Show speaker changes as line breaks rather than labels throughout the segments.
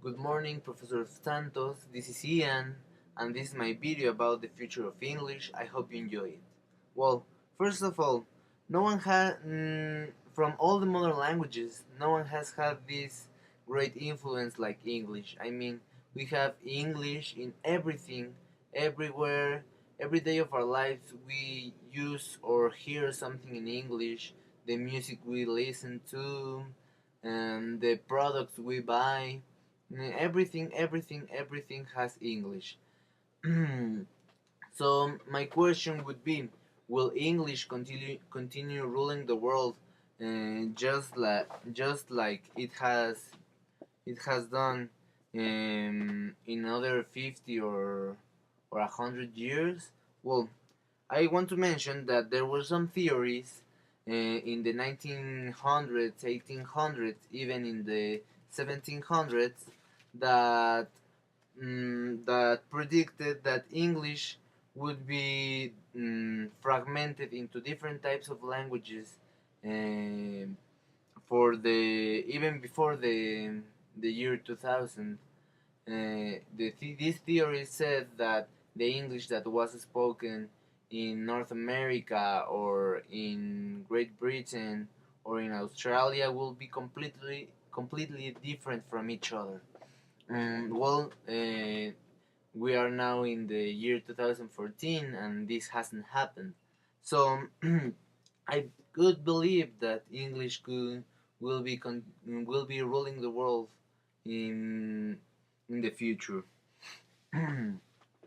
Good morning, Professor Santos. This is Ian, and this is my video about the future of English. I hope you enjoy it. Well, first of all, no one had, from all the modern languages, no one has had this great influence like English. I mean, we have English in everything, everywhere, every day of our lives. We use or hear something in English. The music we listen to, and the products we buy, everything has English. So my question would be, will English continue ruling the world, just like it has done in other 50 or 100 years? Well, I want to mention that there were some theories in the 1900s, 1800s, even in the 1700s that that predicted that English would be fragmented into different types of languages um, for the even before the year 2000. This theory said that the English that was spoken in North America or in Great Britain or in Australia will be completely different from each other. We are now in the year 2014 and this hasn't happened. So I could believe that English will be ruling the world in in the future.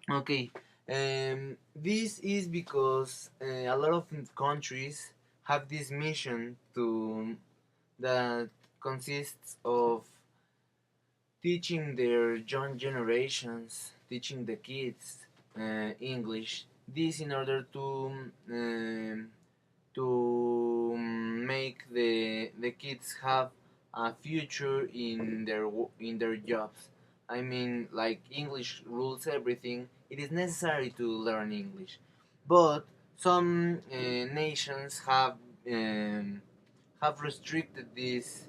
Okay, this is because a lot of countries have this mission to that consists of teaching their young generations, teaching the kids English. This in order to make the kids have a future in their jobs. I mean, like English rules everything. It is necessary to learn English, but some nations have restricted this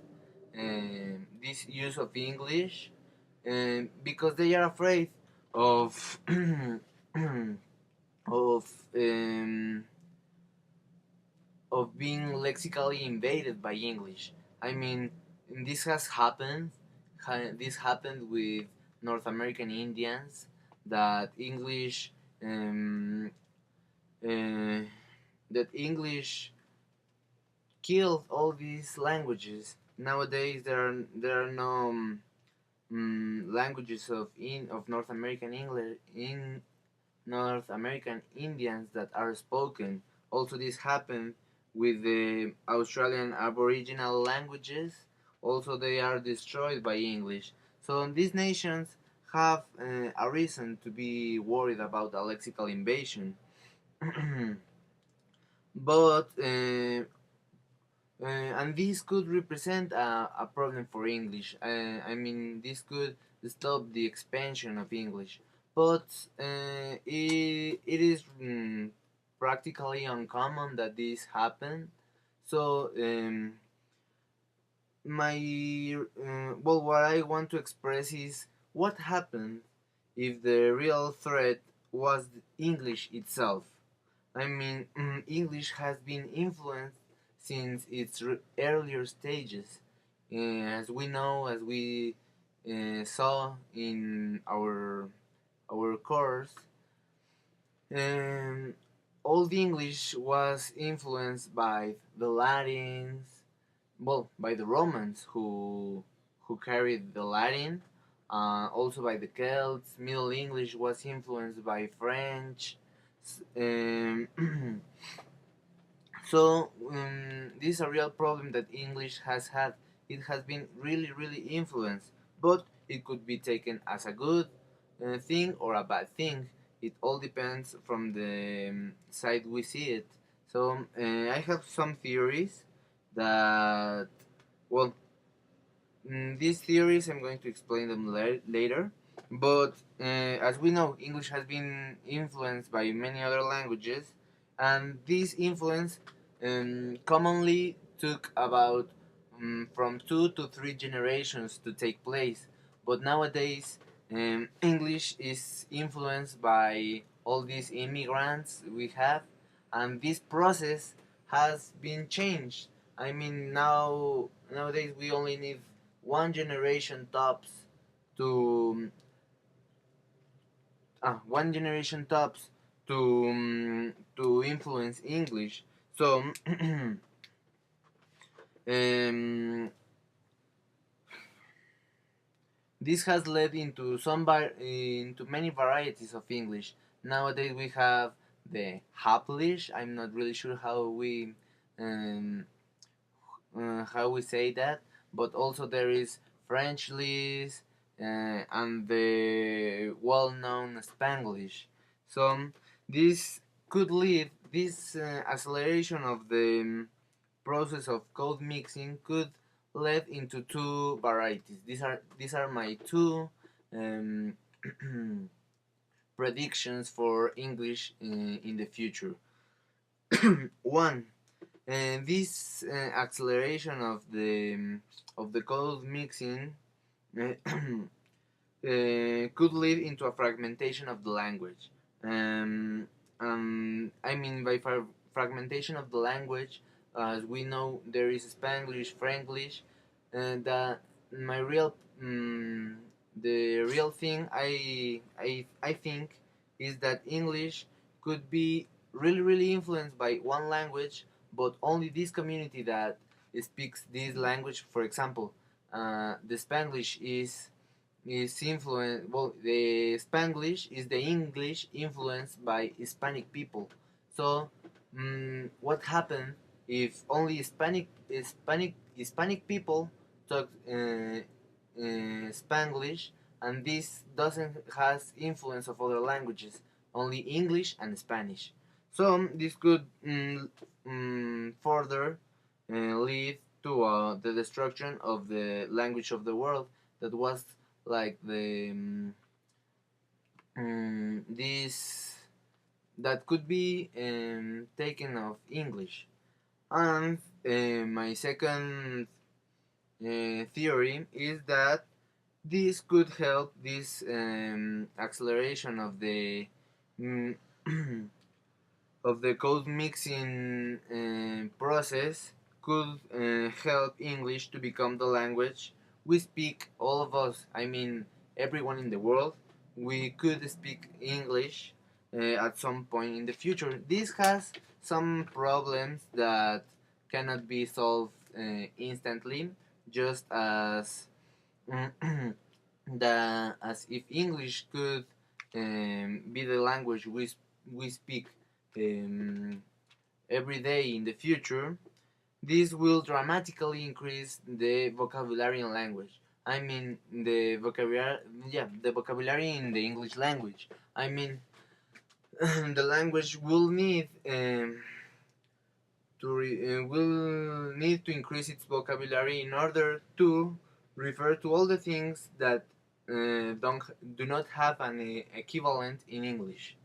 use of English because they are afraid of of um, of being lexically invaded by English. I mean, this has happened. This happened with North American Indians that um, uh, English killed all these languages. Nowadays, there are no languages of North American English in North American Indians that are spoken. Also, this happened with the Australian Aboriginal languages. Also, they are destroyed by English. So these nations have a reason to be worried about a lexical invasion. But and this could represent a problem for English. I mean, this could stop the expansion of English, but it is practically uncommon that this happen. So what I want to express is what happened if the real threat was English itself. I mean, English has been influenced since its earlier stages. As we know, as we saw in our course, um, Old English was influenced by the Latins, well, by the Romans who carried the Latin, also by the Celts. Middle English was influenced by French. Um, so this is a real problem that English has had. It has been really influenced, but it could be taken as a good thing or a bad thing. It all depends from the side we see it. So I have some theories that, well, these theories I'm going to explain them later. But as we know, English has been influenced by many other languages, and this influence commonly took about from 2 to 3 generations to take place. but nowadays English is influenced by all these immigrants we have, and this process has been changed. I mean, nowadays we only need one generation tops to one generation tops to influence English. So um, this has led into many varieties of English. Nowadays we have the Haplish. I'm not really sure um, how we say that, but also there is Frenchlish and the well-known Spanglish. So this could lead this acceleration of the process of code mixing could lead into two varieties. These are my two um, predictions for English in the future. One, this acceleration of the code mixing could lead into a fragmentation of the language. I mean, by fragmentation of the language, as we know, there is Spanglish, Franglish, and my real, the real thing I think is that English could be really influenced by one language, but only this community that speaks this language. For example, the Spanglish is influenced. Well, the Spanglish is the English influenced by Hispanic people. So, what happened if only Hispanic people talk Spanglish, and this doesn't has influence of other languages, only English and Spanish. So this could further lead to the destruction of the language of the world that was like this that could be taken of English. And my second theory is that this could help this acceleration of the mm, of the code mixing process could help English to become the language we speak, all of us. I mean, everyone in the world. We could speak English at some point in the future. This has some problems that cannot be solved instantly, just as as if English could be the language we speak um, every day in the future. This will dramatically increase the vocabulary in language. I mean the vocabulary in the English language. I mean, the language will need will need to increase its vocabulary in order to refer to all the things that don't do not have an equivalent in English.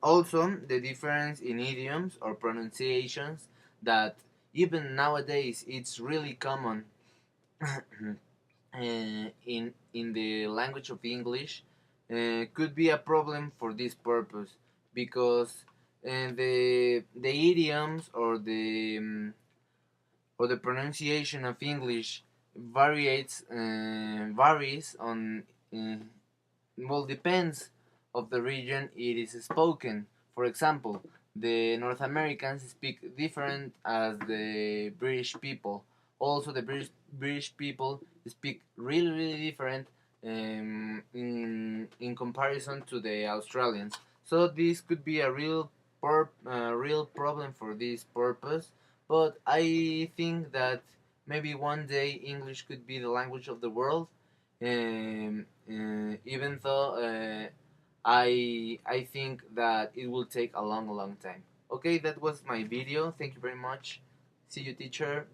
Also, the difference in idioms or pronunciations that even nowadays it's really common in the language of English could be a problem for this purpose, because the idioms or the pronunciation of English varies on well, depends of the region it is spoken. For example, the North Americans speak different as the British people. Also, the British people speak really different in comparison to the Australians. So this could be a real problem for this purpose. But I think that maybe one day English could be the language of the world, even though I think that it will take a long time. Okay, that was my video. Thank you very much. See you, teacher.